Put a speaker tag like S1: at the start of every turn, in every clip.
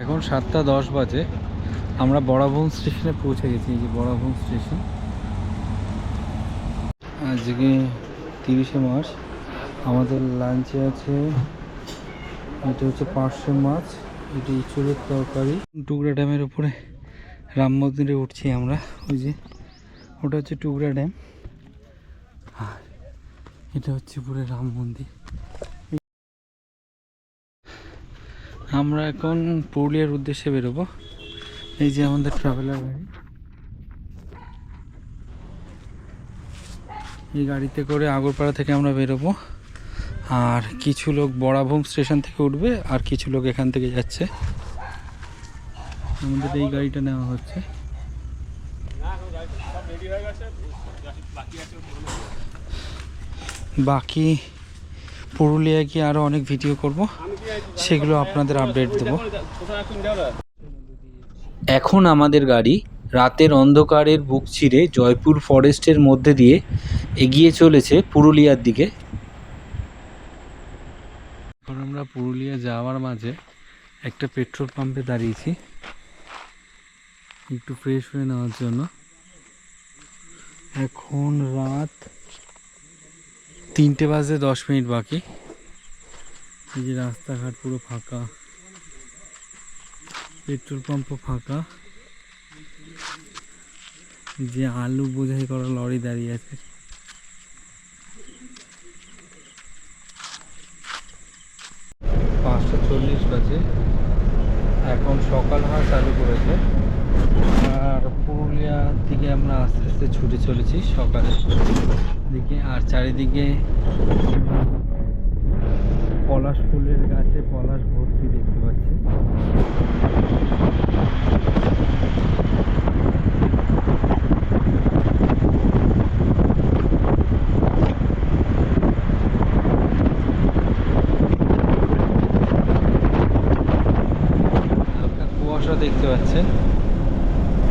S1: এখন 7:10 বাজে। আমরা বড়াভূম স্টেশনে পৌঁছে গেছি। এই যে বড়াভূম স্টেশন। আজকে 30শে মার্চ। আমাদের লাঞ্চে আছে, এটা হচ্ছে পার্শে মাছ, এটা ইঁচড়ের তরকারি। টুকরা ড্যামের উপরে রাম মন্দিরে উঠছি আমরা। ওই যে ওটা হচ্ছে টুকরা ড্যাম, আর এটা হচ্ছে পুরো রাম মন্দির। আমরা এখন পুরুলিয়ার উদ্দেশ্যে বেরোবো। এই যে আমাদের ট্রাভেলার গাড়ি, এই গাড়িতে করে আগরপাড়া থেকে আমরা বেরোবো। আর কিছু লোক বড়াভূম স্টেশন থেকে উঠবে, আর কিছু লোক এখান থেকে যাচ্ছে। আমাদের এই গাড়িটা নেওয়া হচ্ছে। বাকি পুরুলিয়ায় গিয়ে আরও অনেক ভিডিও করব, সেগুলো আপনাদের আপডেট দেব। এখন আমাদের গাড়ি রাতের অন্ধকারের বুক চিরে জয়পুর ফরেস্টের মধ্যে দিয়ে এগিয়ে চলেছে পুরুলিয়ার দিকে। এখন আমরা পুরুলিয়া যাওয়ার মাঝে একটা পেট্রোল পাম্পে দাঁড়িয়েছি একটু ফ্রেশ হয়ে নেওয়ার জন্য। এখন রাত 3:10 বাকি। এই যে রাস্তাঘাট পুরো ফাঁকা, পেট্রোল পাম্পও ফাঁকা। যে আলু বোঝাই করা লরি দাঁড়িয়ে আছে। পাঁচটা 40 বাজে। এখন সকাল হওয়া চালু করেছে, আর পুরুলিয়ার দিকে আমরা আস্তে আস্তে ছুটে চলেছি সকালের দিকে। আর চারিদিকে পলাশ ফুলের গাছে পলাশ ভর্তি দেখতে পাচ্ছি। কুয়াশা দেখতে পাচ্ছেন।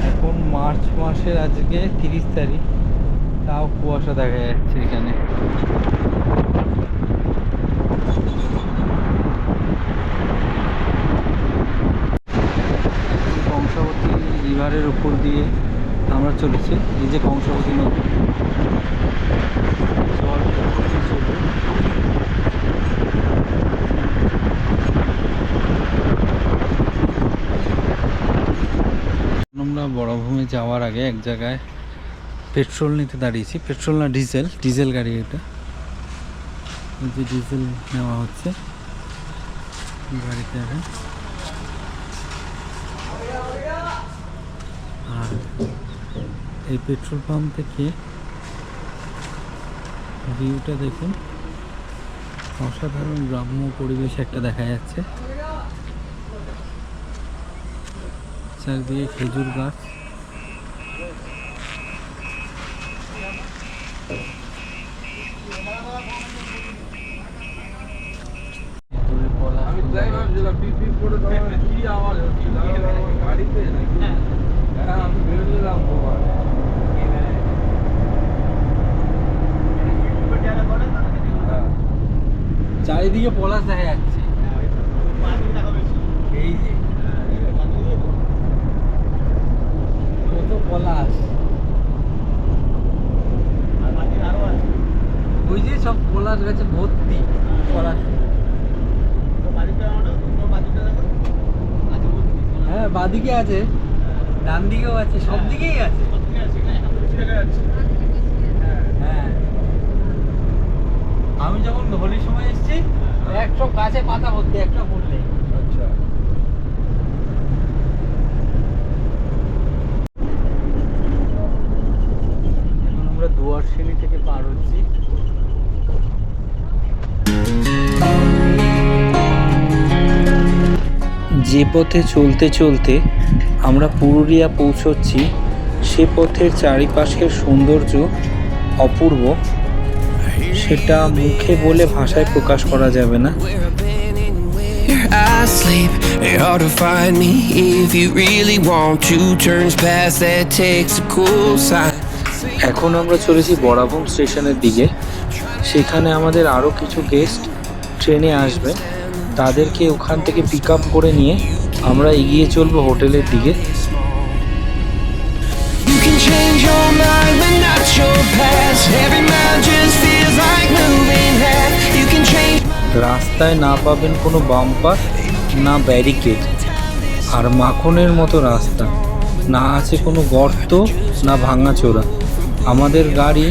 S1: এখন মার্চ মাসের আজকে 30 তারিখ, তাও কুয়াশা দেখা যাচ্ছে এখানে। কংসাবতী রিভারের উপর দিয়ে আমরা চলেছি। এই যে কংসাবতী নদী, আমরা বড়ভূমে যাওয়ার আগে এক জায়গায় পেট্রোল নিতে দাঁড়িয়েছি। পেট্রোল না, ডিজেল গাড়ি এটা। এই যে ডিজেল নেওয়া হচ্ছে গাড়িতে এখন। আর এই পেট্রোল পাম্প থেকে ভিউটা দেখুন, অসাধারণ গ্রাম্য পরিবেশ একটা দেখা যাচ্ছে। চারদিকে খেজুর গাছ। চারিদিকে পলাশ দেখা যাচ্ছে। এই যে কত পলাশ, ওই যে সব পলাশ গাছে ভর্তি পলাশ। হ্যাঁ, বাদিকে আছে, ডান দিকেও আছে, সব দিকেই আছে। হ্যাঁ, আমি যখন হোলির সময় এসেছি, একসব গাছে পাতা ভর্তি, একটা পড়লে। আচ্ছা, এখন আমরা দুয়ারশিনী থেকে পার হচ্ছি। যে পথে চলতে চলতে আমরা পুরুলিয়া পৌঁছচ্ছি, সে পথের চারিপাশের সৌন্দর্য অপূর্ব। সেটা মুখে বলে ভাষায় প্রকাশ করা যাবে না। এখন আমরা চলেছি বড়াভূম স্টেশনের দিকে। সেখানে আমাদের আরও কিছু গেস্ট ট্রেনে আসবে, তাদেরকে ওখান থেকে পিক আপ করে নিয়ে আমরা এগিয়ে চলবো হোটেলের দিকে।
S2: You can change your mind but not your past. Every mile just feels like moving half. You can change.
S1: রাস্তায় না পাবেন কোনো বাম্পার, না ব্যারিকেড, আর মাখনের মতো রাস্তা, না আছে কোনো গর্ত, না ভাঙাচোরা। আমাদের গাড়ি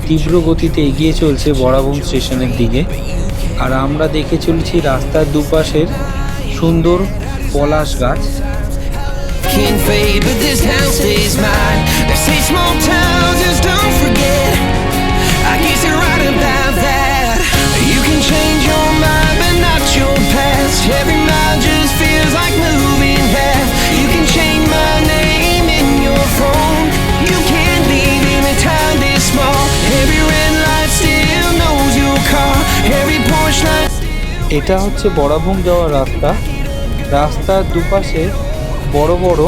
S1: তীব্র গতিতে এগিয়ে চলছে বরাবন স্টেশনের দিকে, আর আমরা দেখে চলছি রাস্তার দুপাশের সুন্দর পলাশ গাছ।
S2: Can fade, but this town stays mine. They say small towns just don't forget. I guess you're right about that. You can change your mind, but not your past. Every mile just feels like moving half. You can change my name in your phone. You can't leave in a town this small. Every red light still knows your car. Every Porsche light.
S1: এটা হচ্ছে বরাবন যাওয়ার রাস্তা। রাস্তার দুপাশে বড় বড়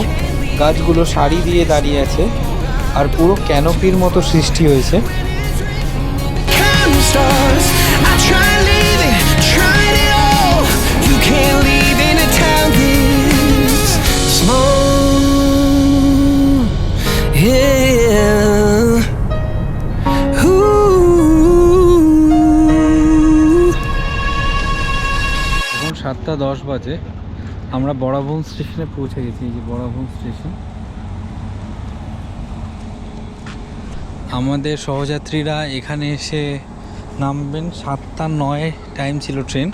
S1: গাছগুলো সারি দিয়ে দাঁড়িয়ে আছে, আর পুরো ক্যানোপির মতো সৃষ্টি হয়েছে।
S2: Come stars, I try leaving, tried it all. You can't leave in a town this small. Yeah. Ooh.
S1: এখন 7:10 বাজে। আমরা বরাবন স্টেশনে পৌঁছে গেছি। এই যে বরাবন স্টেশন। আমাদের সহযাত্রীরা এখানে এসে নামবেন 7:09 টাইম ছিল ট্রেন,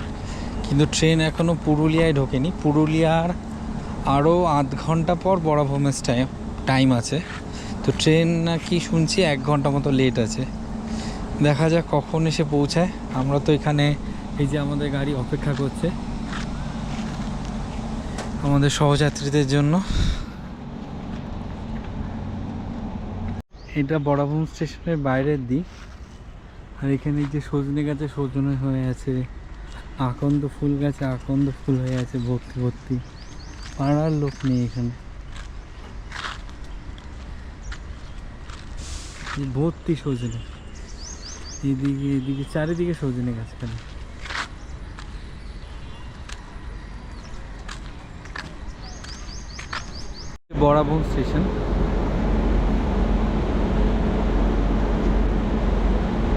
S1: কিন্তু ট্রেন এখনও পুরুলিয়ায় ঢোকেনি। পুরুলিয়ার আরও আধ ঘন্টা পর বরাবনের টাইম আছে। তো ট্রেন নাকি শুনছি 1 ঘন্টা মতো লেট আছে। দেখা যাক কখন এসে পৌঁছায়। আমরা তো এখানে এই যে আমাদের গাড়ি অপেক্ষা করছে আমাদের সহযাত্রীদের জন্য। এটা বরাবন স্টেশনের বাইরের দিক, আর এখানে যে সজনে গাছে সজনে হয়ে আছে, আকন্দ ফুল গাছে আকন্দ ফুল হয়ে আছে ভর্তি ভর্তি। পাড়ার লোক নেই এখানে, ভর্তি সজনে। এদিকে চারিদিকে সজনে গাছ এখানে। বরাবন স্টেশন।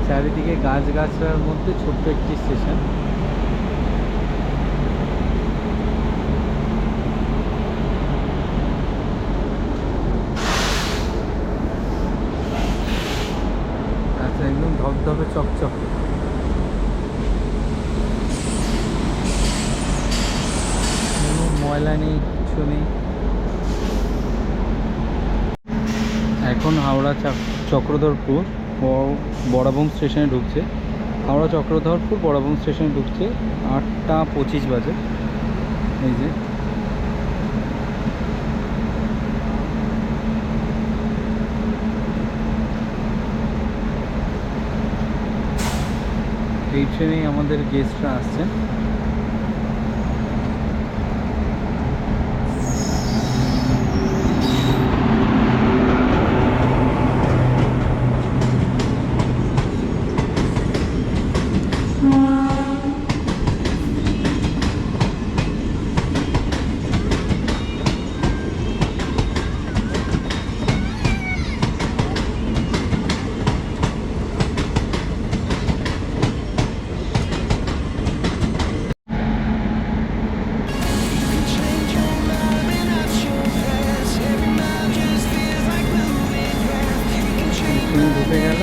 S1: চারিদিকে গাছগাছড়ার মধ্যে ছোট্ট একটি স্টেশন। আচ্ছা, একদম ধপধপে চকচক। কোনো ময়লা নেই, কিছু নেই। এখন হাওড়া চক্রধরপুর বরাবন স্টেশনে ঢুকছে। হাওড়া চক্রধরপুর বরাবন স্টেশনে ঢুকছে 8:25 বাজে। এই যে এই ট্রেনেই আমাদের গেস্টরা আসছেন। ঢুকে গেল।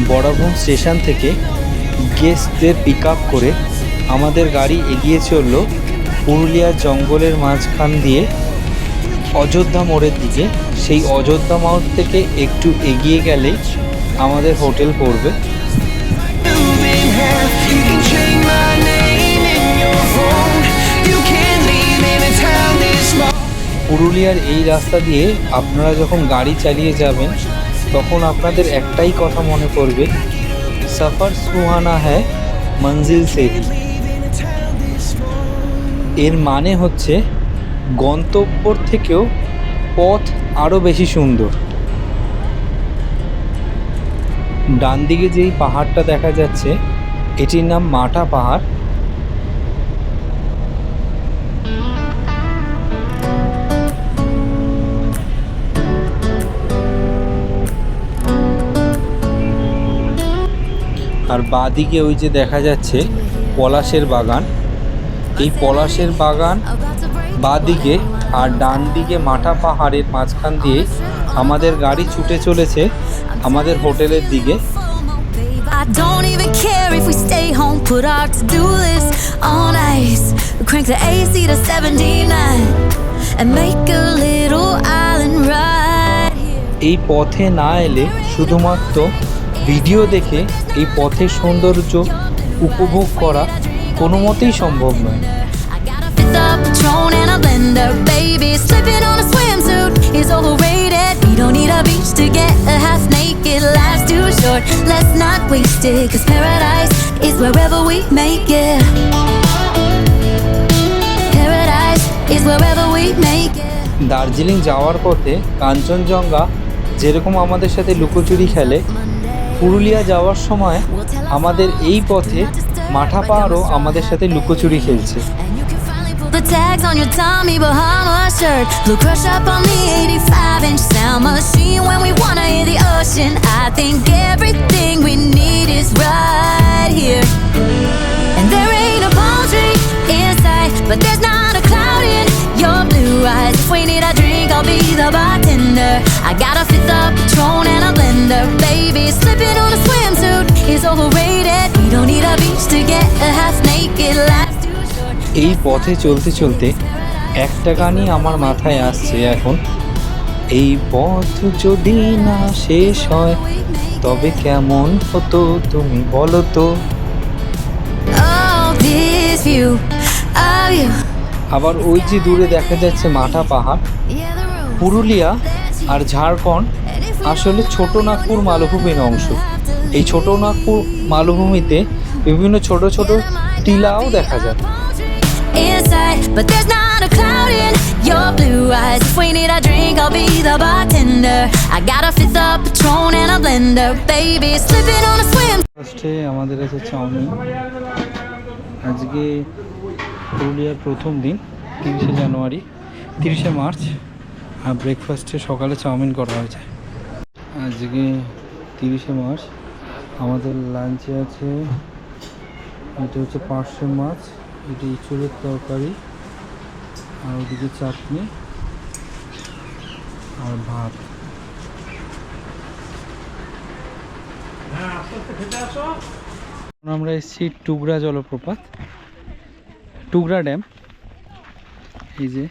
S1: বরাবন স্টেশন থেকে গেস্টদের পিক আপ করে আমাদের গাড়ি এগিয়ে চলল পুরুলিয়ার জঙ্গলের মাঝখান দিয়ে অযোধ্যা মোড়ের দিকে। সেই অযোধ্যা মোড় থেকে একটু এগিয়ে গেলেই আমাদের হোটেল পড়বে। পুরুলিয়ার এই রাস্তা দিয়ে আপনারা যখন গাড়ি চালিয়ে যাবেন তখন আপনাদের একটাই কথা মনে পড়বে, সফর সুহানা হ্যায় মঞ্জিল সে হি। এর মানে হচ্ছে গন্তব্যর থেকেও পথ আরও বেশি সুন্দর। ডান দিকে যেই পাহাড়টা দেখা যাচ্ছে এটির নাম মাটা পাহাড়। আর বাঁদিকে ওই যে দেখা যাচ্ছে পলাশের বাগান। এই পলাশের বাগান বাঁদিকে, আর ডান দিকে মাটা পাহাড়ের মাঝখান দিয়ে আমাদের গাড়ি ছুটে চলেছে আমাদের হোটেলের দিকে।
S3: I don't even care if we stay home, put our to-do list on ice, crank the AC to 79 and make a little island right here.
S1: এই পথে না এলে শুধুমাত্র ভিডিও দেখে এই পথের সৌন্দর্য উপভোগ করা কোনো মতেই সম্ভব নয়।
S3: I got a fifth of Patron and a blender, baby. Slipping on a swimsuit is overrated. We don't need a beach to get a half naked. Life's too short, let's not waste it. 'Cause paradise is wherever we make it. Paradise is wherever we make it.
S1: Darjeeling যাওয়ার পথে কাঞ্চনজঙ্ঘা যেরকম আমাদের সাথে লুকোচুরি খেলে, পুরুলিয়া যাওয়ার সময় আমাদের এই পথে মাঠা পাহাড়ও আমাদের সাথে লুকোচুরি খেলছে।
S3: And you can finally pull the tags on your Tommy Bahama shirt. Blue crush up on the 85-inch sound machine when we wanna hear the ocean. I think everything we need is right here. And there ain't a palm tree in sight, but there's not a cloud in your blue eyes. If we need a drink, I'll be the bartender. I got a fifth of Patron and a blender, baby. Slipping on a swimsuit is overrated. We don't need a beach to get a half naked. Life's too short.
S1: এই পথে চলতে চলতে একটা গানই আমার মাথায় আসছে এখন। এই পথ যদি না শেষ হয় তবে কেমন হতো তুমি বলো তো।
S3: Oh, this view of you.
S1: আবার ওই যে দূরে দেখা যাচ্ছে মাঠা পাহাড়।
S3: Yeah, the room.
S1: পুরুলিয়া আর ঝাড়খণ্ড আসলে ছোট নাগপুর মালভূমির অংশ। এই ছোট নাগপুর মালভূমিতে বিভিন্ন ছোট ছোট টিলাও দেখা যায়।
S3: Inside, but there's not a cloud in your blue eyes. If we need a drink, I'll be the bartender. I got a fifth of Patron and a blender, baby. Slipping on a swim.
S1: ফার্স্টে আমাদের আছে chowmein. আজকে পুরুলিয়ার প্রথম দিন, 30শে জানুয়ারি, 30শে March. আর ব্রেকফাস্টে সকালে chowmein করা হয়েছে। আজকে 30শে মার্চ, আমাদের লাঞ্চে আছে এটা হচ্ছে পার্শে মাছ, এটি ইঁচড়ের তরকারি, আর ওদিকে চাটনি আর ভাত। আমরা এসেছি টুকরা জলপ্রপাত, টুকরা ড্যাম। এই যে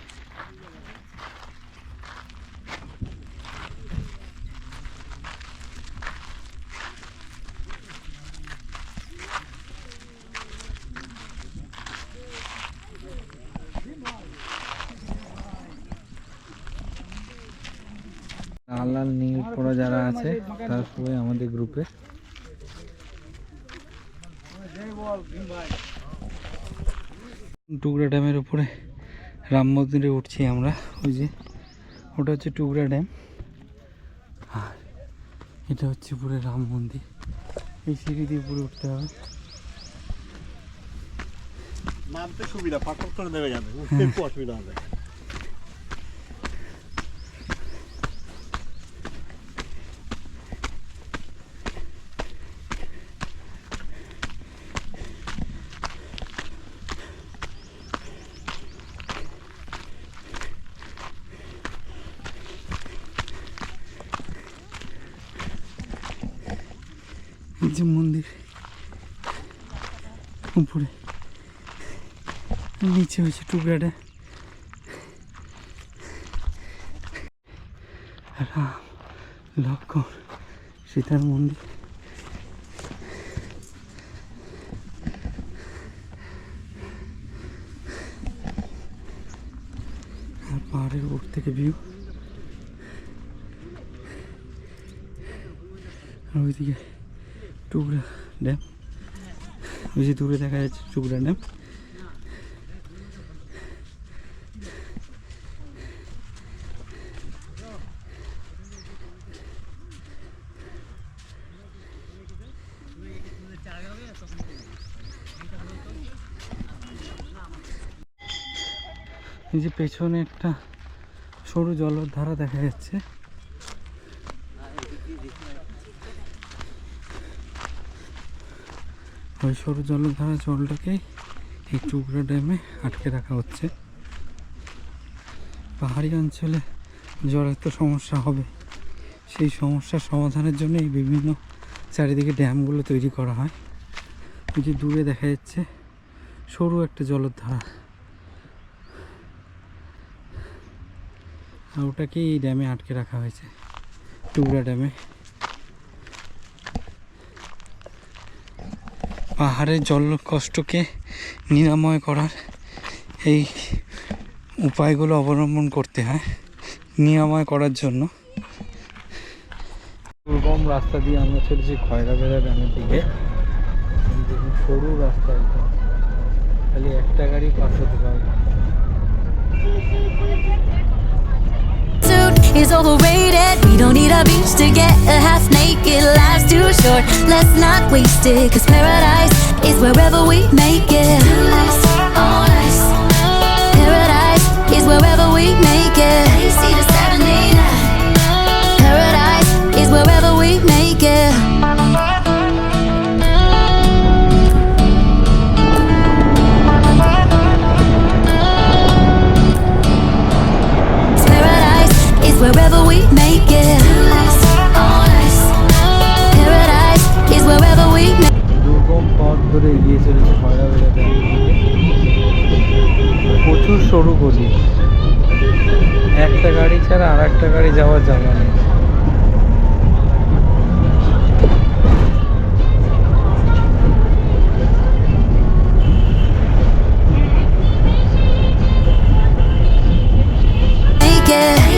S1: লাল লাল নীল পরা যারা আছে তারা সবাই আমাদের গ্রুপে। টুকরা ড্যামের উপরে রাম মন্দিরে উঠছি আমরা। ওই যে ওটা হচ্ছে টুকরা ড্যাম, আর এটা হচ্ছে পুরো রাম মন্দির। এই সিঁড়ি দিয়ে উপরে উঠতে হবে।
S4: নামতে সুবিধা, পাথর করে নেমে যাবে, একটু অসুবিধা হবে।
S1: এই যে মন্দির উপরে, নিচে হচ্ছে টুকরাটা রাম লক্ষ্মণ সীতার মন্দির। আর পাহাড়ের উপর থেকে ভিউ। আর ওইদিকে টুকরা ড্যাম, ওই যে দূরে দেখা যাচ্ছে টুকরা ড্যাম। এই যে পেছনে একটা সরু জলধারা দেখা যাচ্ছে। ওই সরু জলধারা জলটাকে এই টুকরা ড্যামে আটকে রাখা হচ্ছে। পাহাড়ি অঞ্চলে জলের তো সমস্যা হবে, সেই সমস্যার সমাধানের জন্য এই বিভিন্ন চারিদিকে ড্যামগুলো তৈরি করা হয়। ওই যে দূরে দেখা যাচ্ছে সরু একটা জলধারা, আর ওটাকে এই ড্যামে আটকে রাখা হয়েছে, টুকরা ড্যামে। পাহাড়ের জল কষ্টকে নিরাময় করার এই উপায়গুলো অবলম্বন করতে হয় নিরাময় করার জন্য। দুর্গম রাস্তা দিয়ে আমরা চলেছি খয়রাবেড়া ড্যামের দিকে। দেখুন সরু রাস্তা, একদম খালি একটা গাড়ি পাস হতে পারবে।
S3: Is overrated. We don't need a beach to get a half naked. Life's too short, let's not waste it. Cause paradise is wherever we make it. Paradise is wherever we make it. AC to 79. Paradise is wherever we make it. Wherever we make it. Paradise is wherever we make it.
S1: দুর্গম পথ ধরে এগিয়ে চলেছে খয়রাবেড়া ড্যামের দিকে। প্রচুর সরু গলি, একটা গাড়ি ছাড়া আর একটা গাড়ি যাওয়ার জায়গা নেই।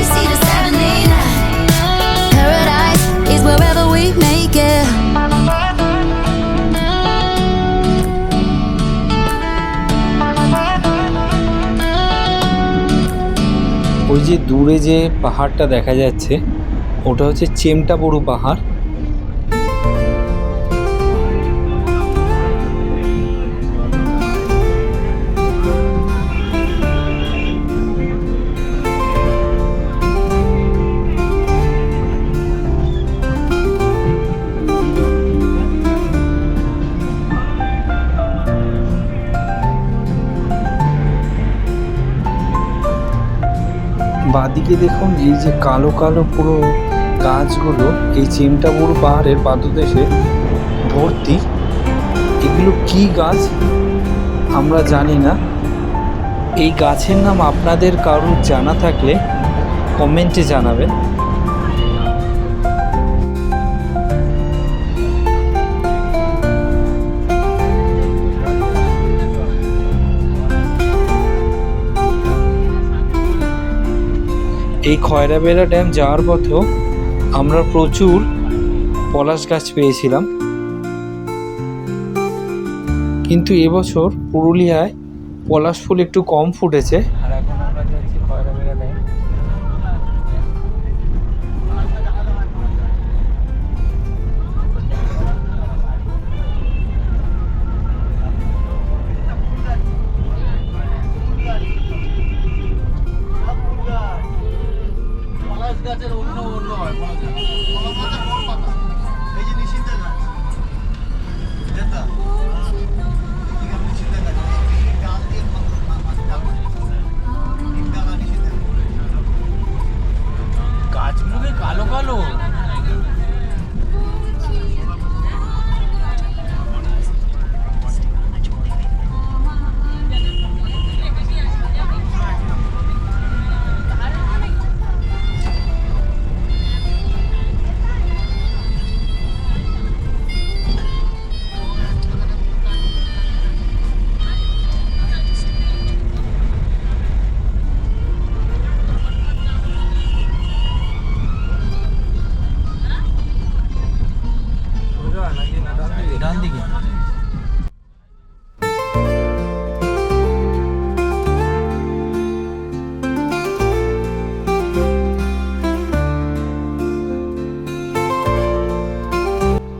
S3: AC to 79. Paradise is wherever we make it.
S1: ওই যে দূরে যে পাহাড়টা দেখা যাচ্ছে ওটা হচ্ছে চেমটাবুরু পাহাড়। বাদিকে দেখুন এই যে কালো কালো পুরো গাছগুলো এই চেমটাবুরু পাহাড়ের পাদদেশে ভর্তি। এগুলো কি গাছ আমরা জানি না, এই গাছের নাম আপনাদের কারোর জানা থাকলে কমেন্টে জানাবেন। এই খয়রাবেড়া ড্যাম যাওয়ার পথেও আমরা প্রচুর পলাশ গাছ পেয়েছিলাম, কিন্তু এবছর পুরুলিয়ায় পলাশ ফুল একটু কম ফুটেছে। আর এখন আমরা যাচ্ছি খয়রাবেড়া ড্যাম।
S4: গাছের অন্য অন্য হয় এই যে নিষিদ্ধ গাছ যেটা নিষিদ্ধ গাছ গাছ দিয়ে গাছগুলো কালো কালো। ডান দিকে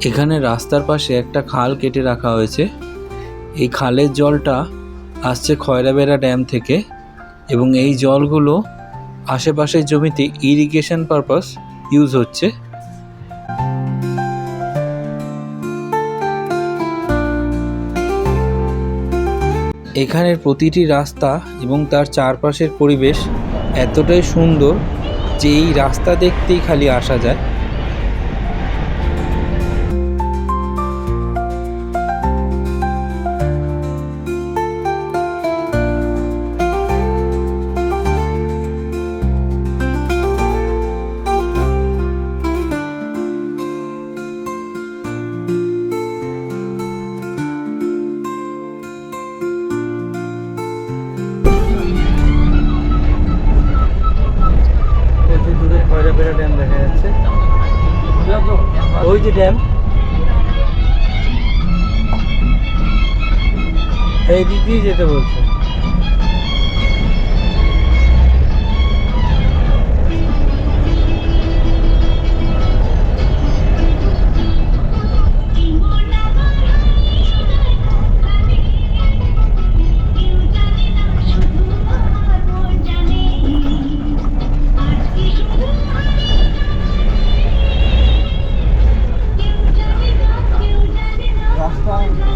S4: এখানে রাস্তার পাশে একটা খাল কেটে রাখা হয়েছে। এই খালের জলটা আসছে খয়রাবেড়া ড্যাম থেকে
S1: এবং এই জলগুলো আশেপাশের জমিতে ইরিগেশন পারপাস ইউজ হচ্ছে। এখানের প্রতিটি রাস্তা এবং তার চারপাশের পরিবেশ এতটাই সুন্দর যে এই রাস্তা দেখতেই খালি আসা যায়। দূরে খয়রাবেড়া ড্যাম দেখা যাচ্ছে, ওই যে ড্যাম, এই দিক দিয়ে যেতে বলছে।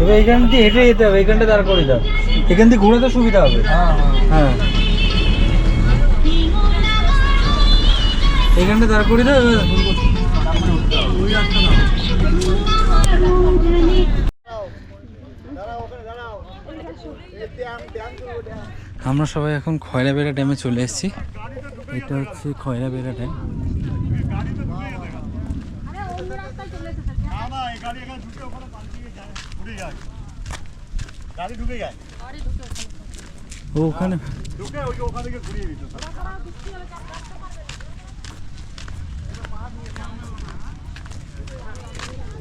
S1: এবার এইখান দিয়ে হেঁটে যেতে হবে, এইখানটা দাঁড় করে দাও, এখান দিয়ে ঘুরে তো সুবিধা হবে। হ্যাঁ এইখানটা দাঁড় করে দাও। আমরা সবাই এখন খয়রাবেড়া ড্যামে চলে এসেছি। এটা হচ্ছে খয়রাবেড়া ড্যাম।
S4: গাড়ি ঢুকে যায়,
S1: ও ওখানে
S4: ঢুকে ওই ওখান থেকে ঘুরিয়ে দিত।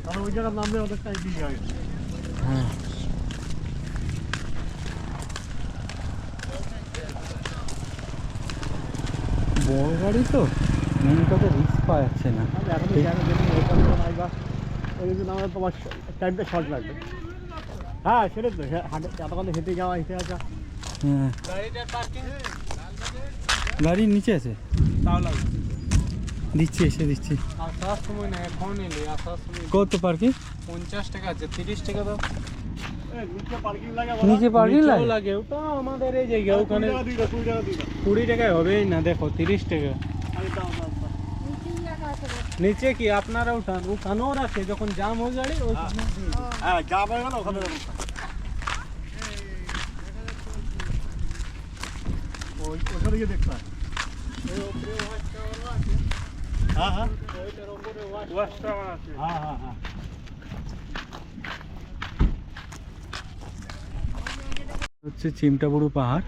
S4: তাহলে ওই জায়গার নামলে অনেকটা এগিয়ে যায়।
S1: হ্যাঁ বড় গাড়ি তো মেন কথা রিস্ক পাওয়া যাচ্ছে না।
S4: এখন তো জায়গা দেখুন ওইখানে নাই বা ওই জন্য আমার তোমার টাইমটা শর্ট লাগবে। হ্যাঁ সেটাই তো, হাঁটে এতক্ষণ হেঁটে যাওয়া, হেঁটে আসা।
S1: হ্যাঁ গাড়ির নিচে আছে, দিচ্ছি এসে দিচ্ছি।
S5: আসার সময় না, এখন এলে আসার সময়
S1: কত পার্কিং?
S5: 50 টাকা আছে, 30 টাকা দাও।
S4: নিচে পার্কিং লাগে,
S1: নিচে পার্কিং
S5: নিচেও
S1: লাগে?
S5: লাগে, ওটা আমাদের এই জায়গা, ওখানে
S4: 20 টাকা দিই না,
S5: 20 টাকায় হবেই না, দেখো 30 টাকা।
S4: আরে দাও দাও দাও।
S5: নিচে কি আপনারা উঠান, ওখানেও রাখে, যখন জাম হয়ে গাড়ি ওই সময় দিয়ে দিই।
S4: হ্যাঁ যা পাবে না ওখানে যাবো। ওই ওখানে গিয়ে দেখতে হয়। হ্যাঁ হ্যাঁ হ্যাঁ হ্যাঁ হ্যাঁ।
S1: হচ্ছে চিমটাবুরু পাহাড়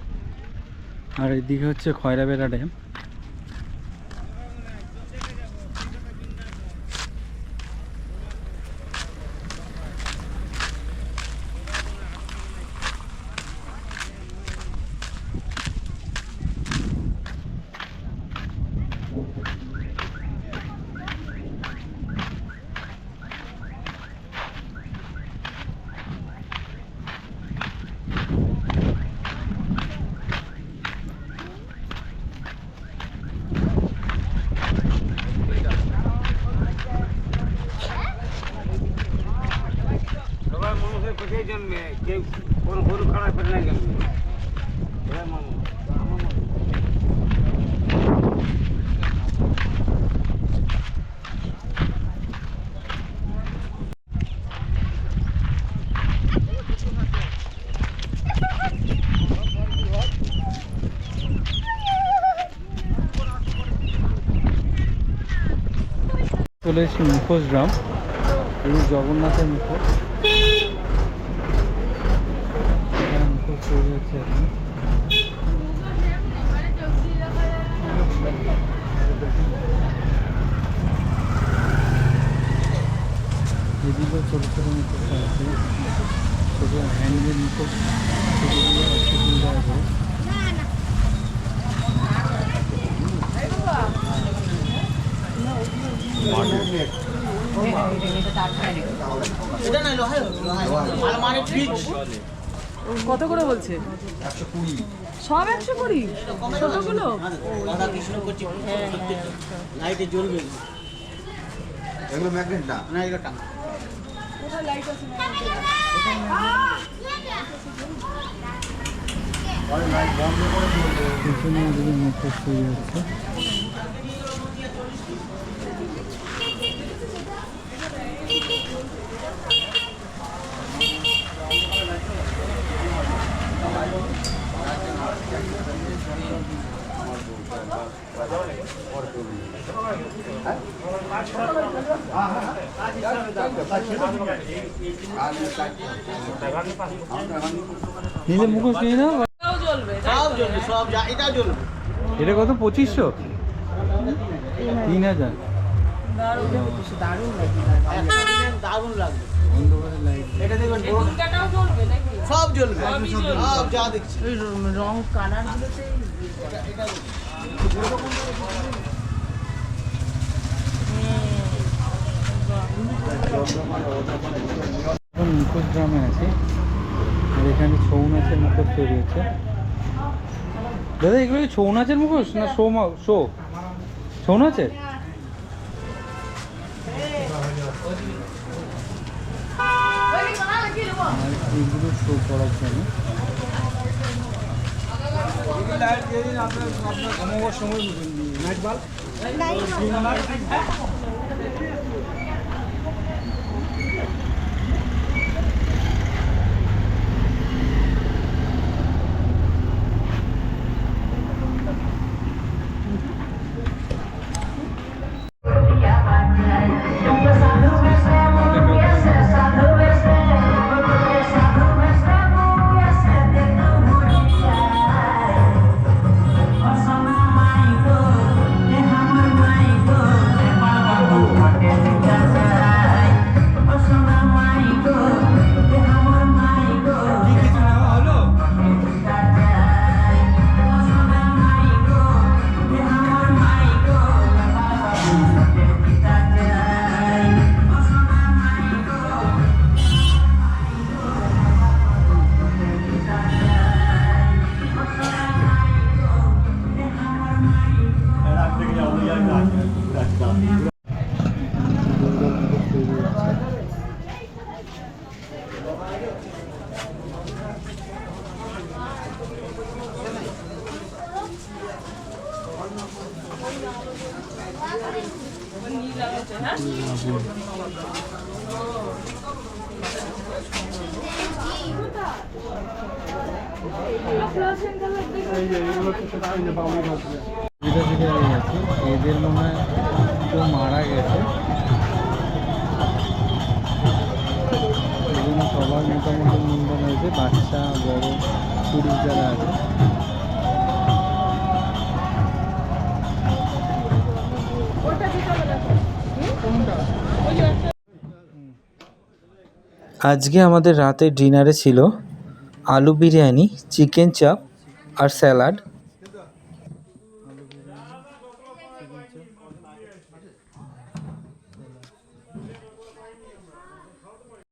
S1: আর এদিকে হচ্ছে খয়রাবেড়া ড্যাম। চলে এসেছি মুখোশ গ্রাম, এই জগন্নাথের মুখোশ। এখানে মুখোশ তৈরি হচ্ছে এখন। এদিকেও ছোটো ছোটো মুখোশ আছে, ছোটো হ্যান্ডমেড মুখোশ, সেগুলো সুবিধা আছে।
S6: কত করে বলছে?
S1: 120।
S6: সব 120? ছোটগুলো?
S4: লাইটে জ্বলবে
S1: এগুলো ম্যাগনেট না।
S4: না, এগুলো টানা।
S6: কোথায় লাইট আছে না?
S1: পিছনে এদিকে মোটর তৈরি হচ্ছে। নিজে মুখোশ নিয়ে নাও।
S6: এটাও জ্বলবে।
S4: সব জ্বলবে, সব এটাও জ্বলবে।
S1: এটা কত? 2500? 3000।
S6: দারুণ
S4: দারুণ লাগবে।
S1: অন্ধকারে লাইট।
S4: এটা দেখবেন
S6: এই দুটাটাও জ্বলবে নাকি?
S4: সব জ্বলবে,
S6: সবই জ্বলবে।
S4: সব যা দেখছি।
S6: ওই রং কালার গুলোতে
S1: এখন মুখোশ গ্রামে আছি আর এখানে ছৌ নাচের মুখোশ তৈরি হচ্ছে। দাদা এগুলো কি ছৌ নাচের মুখোশ না শো ছৌ নাচের? আর এগুলো শো করার জন্য। ধীরে ধীরে হয়ে গেছে। এদের মনে হয় কেউ মারা গেছে, এই জন্য সবার মোটামুটি মুন্ডন হয়েছে, বাচ্চা বড় পুরুষ যারা আছে। আজকে আমাদের রাতের ডিনারে ছিল আলু বিরিয়ানি, চিকেন চাপ আর স্যালাড।